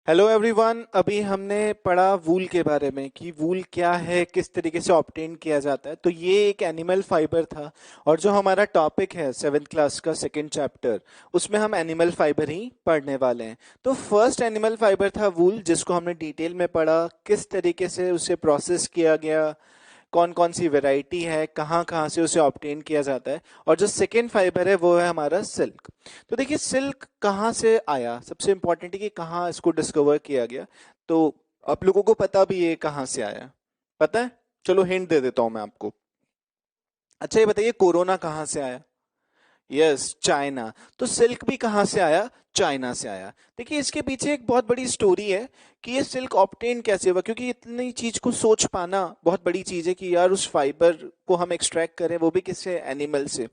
Hello everyone. अभी हमने पढ़ा वूल के बारे में कि वूल क्या है, किस तरीके से ऑब्टेन किया जाता है। तो ये एक एनिमल फाइबर था। और जो हमारा टॉपिक है सेवेंथ क्लास का सेकंड चैप्टर, उसमें हम एनिमल फाइबर ही पढ़ने वाले हैं। तो फर्स्ट एनिमल फाइबर था वूल, जिसको हमने डिटेल में पढ़ा, किस तरीके से उसे प्रोसेस किया गया, कौन कौन सी वैरायटी है, कहाँ कहाँ से उसे ऑब्टेन किया जाता है। और जो सेकेंड फाइबर है वो है हमारा सिल्क। तो देखिए सिल्क कहाँ से आया, सबसे इंपॉर्टेंट है कि कहाँ इसको डिस्कवर किया गया। तो आप लोगों को पता भी है कहाँ से आया, पता है? चलो हिंट दे देता हूँ मैं आपको। अच्छा ये बताइए कोरोना कहाँ से आया? Yes, China. तो सिल्क भी कहाँ से आया? चाइना से आया। देखिए इसके पीछे एक बहुत बड़ी स्टोरी है कि ये सिल्क ऑब्टेन कैसे हुआ, क्योंकि इतनी चीज को सोच पाना बहुत बड़ी चीज है कि यार उस फाइबर को हम एक्सट्रैक्ट करें, वो भी किसी एनिमल से।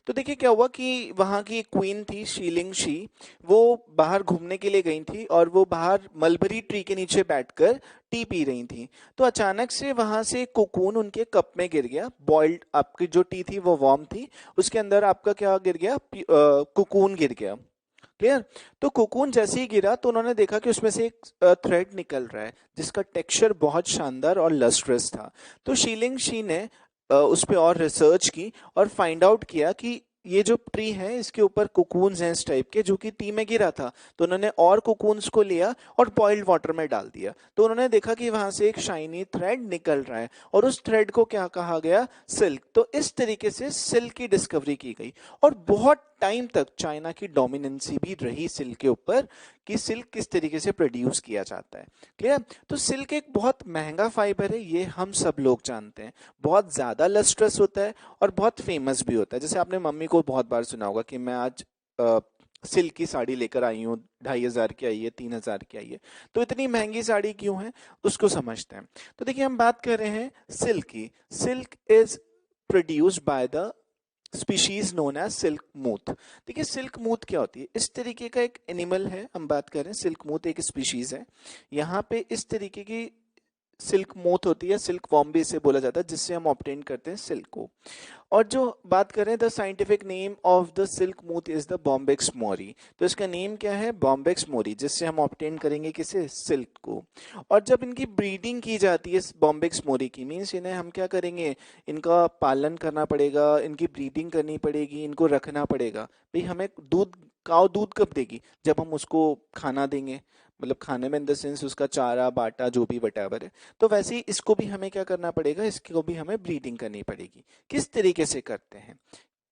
तो देखिए क्या हुआ कि वहाँ की एक क्वीन थी शीलिंग शी। वो बाहर घूमने के लिए गई थी और वो बाहर मलबरी ट्री के नीचे बैठकर टी पी रही थी। तो अचानक से वहां से कोकून उनके कप में गिर गया। बॉइल्ड आपकी जो टी थी वो वार्म थी, उसके अंदर आपका क्या गिर गया? कोकून गिर गया। क्लियर? तो कोकून जैसे ही गिरा तो उन्होंने देखा कि उसमें से एक थ्रेड निकल रहा है, जिसका टेक्सचर बहुत शानदार और लस्ट्रस था। तो शीलिंग शी ने उस पे और रिसर्च की और फाइंड आउट किया कि ये जो ट्री है इसके ऊपर कोकून्स हैं इस टाइप के, जो कि टी में गिरा था। तो उन्होंने और कोकून्स को लिया और बॉइल्ड वाटर में डाल दिया। तो उन्होंने देखा कि वहां से एक शाइनी थ्रेड निकल रहा है और उस थ्रेड को क्या कहा गया? सिल्क। तो इस तरीके से सिल्क की डिस्कवरी की गई। और बहुत टाइम तक चाइना की डोमिनेंसी भी रही सिल्क के ऊपर कि सिल्क किस तरीके से प्रोड्यूस किया जाता है। क्लियर? तो सिल्क एक बहुत महंगा फाइबर है, ये हम सब लोग जानते हैं। बहुत ज्यादा लस्ट्रस होता है और बहुत फेमस भी होता है। जैसे आपने मम्मी को बहुत बार सुना होगा कि मैं आज सिल्क की साड़ी लेकर आई हूँ, 2,500 की आई है, 3,000 की आई है। तो इतनी महंगी साड़ी क्यों है, उसको समझते हैं। तो देखिए हम बात कर रहे हैं सिल्क की। Silk is produced by the species known as silk moth. देखिए सिल्क मूथ क्या होती है? इस तरीके का एक एनिमल है, हम बात कर रहे हैं सिल्क मूथ एक स्पीशीज है। यहाँ पे इस तरीके की सिल्क मोथ होती है, सिल्क वॉर्म भी इसे बोला जाता है, जिससे हम ऑब्टेन करते हैं सिल्क को। और जो बात करें the scientific name of the silk moth is the Bombyx mori. तो इसका नेम क्या है? बॉम्बेक्स मोरी, जिससे हम ऑब्टेन करेंगे किसे? सिल्क को। और जब इनकी ब्रीडिंग की जाती है बॉम्बेक्स मोरी की, मीन्स इन्हें हम क्या करेंगे? इनका पालन करना पड़ेगा, इनकी ब्रीडिंग करनी पड़ेगी, इनको रखना पड़ेगा। भाई हमें दूध, काव दूध कब देगी? जब हम उसको खाना देंगे। मतलब खाने में इन द सेंस उसका चारा बाटा जो भी वटेवर है। तो वैसे ही इसको भी हमें क्या करना पड़ेगा? इसको भी हमें ब्रीडिंग करनी पड़ेगी। किस तरीके से करते हैं,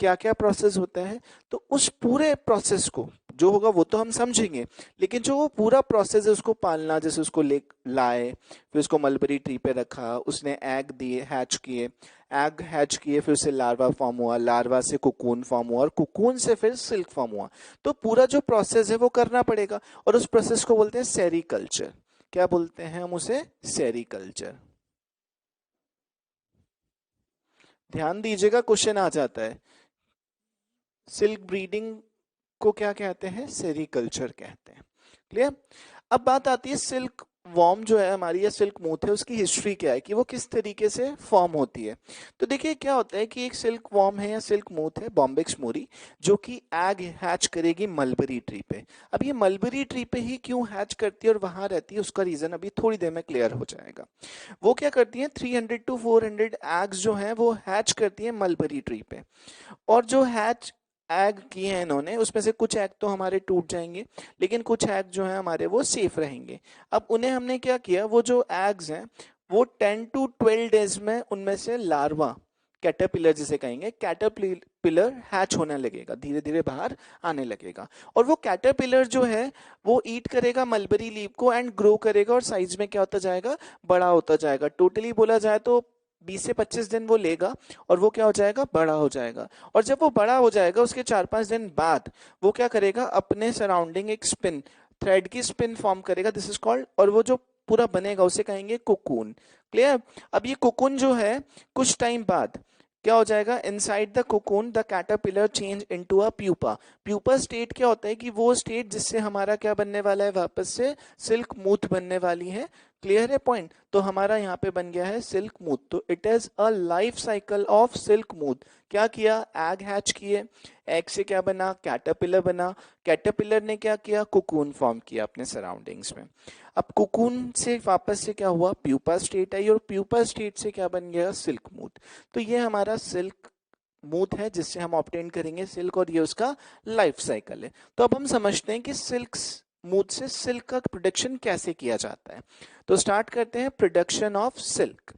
क्या क्या प्रोसेस होता है, तो उस पूरे प्रोसेस को जो होगा वो तो हम समझेंगे। लेकिन जो वो पूरा प्रोसेस है उसको पालना, जैसे उसको ले लाए, फिर उसको मलबरी ट्री पे रखा, उसने एग दिए, हैच किए, एग हैच किए, फिर उससे लार्वा फॉर्म हुआ, लार्वा से कुकून फॉर्म हुआ और कुकून से फिर सिल्क फॉर्म हुआ। तो पूरा जो प्रोसेस है वो करना पड़ेगा। और उस प्रोसेस को बोलते हैं सेरीकल्चर। क्या बोलते हैं हम उसे? सेरीकल्चर। ध्यान दीजिएगा, क्वेश्चन आ जाता है। सिल्क ब्रीडिंग को क्या कहते हैं? सेरीकल्चर कहते हैं। क्लियर? अब बात आती है सिल्क वॉर्म जो है हमारी, या सिल्क मूथ है, उसकी हिस्ट्री क्या है कि वो किस तरीके से फॉर्म होती है। तो देखिए क्या होता है कि एक सिल्क वॉर्म है या सिल्क मूथ है, बॉम्बेक्स मोरी, जो कि एग हैच करेगी मलबरी ट्री पे। अब ये मलबरी ट्री पे ही क्यों हैच करती है और वहां रहती है, उसका रीजन अभी थोड़ी देर में क्लियर हो जाएगा। वो क्या करती है, 300 to 400 एग्स जो है वो हैच करती है मलबरी ट्री पे। और जो हैच एग किए हैं इन्होंने, उसमें से कुछ एग तो हमारे टूट जाएंगे, लेकिन कुछ एग जो है हमारे वो सेफ रहेंगे। अब उन्हें हमने क्या किया, वो जो एग्स हैं वो 10 to 12 डेज में उनमें से लार्वा, कैटरपिलर जिसे कहेंगे, कैटरपिलर हैच होने लगेगा, धीरे धीरे बाहर आने लगेगा। और वो कैटरपिलर जो है वो ईट करेगा मलबरी लीफ को एंड ग्रो करेगा और साइज में क्या होता जाएगा? बड़ा होता जाएगा। टोटली बोला जाए तो 20 से 25 दिन वो लेगा और वो क्या हो जाएगा? बड़ा हो जाएगा। और जब वो बड़ा हो जाएगा उसके 4-5 दिन बाद वो क्या करेगा? अपने सराउंडिंग एक स्पिन, थ्रेड की स्पिन फॉर्म करेगा, दिस इज कॉल्ड, और वो जो पूरा बनेगा उसे कहेंगे कोकून। क्लियर? अब ये कोकून जो है कुछ टाइम बाद क्या हो जाएगा? Inside the cocoon the caterpillar change into a pupa. Pupa state क्या होता है कि वो स्टेट जिससे हमारा क्या बनने वाला है? वापस से सिल्क मूथ बनने वाली है। क्लियर है पॉइंट? तो हमारा यहाँ पे बन गया है सिल्क मूथ। तो it is a life cycle of silk moth. क्या किया? एग हैच किए, एग से क्या बना? कैटरपिलर बना। कैटरपिलर ने क्या किया? कुकून फॉर्म किया अपने सराउंडिंग्स में। अब कुकून से वापस से क्या हुआ? प्यूपा स्टेट आई, और प्यूपा स्टेट से क्या बन गया? Silk moth. तो ये हमारा सिल्क मूथ है जिससे हम ऑब्टेन करेंगे सिल्क, और ये उसका लाइफ साइकिल है। तो अब हम समझते हैं कि सिल्क मूथ से सिल्क का प्रोडक्शन कैसे किया जाता है। तो स्टार्ट करते हैं प्रोडक्शन ऑफ सिल्क।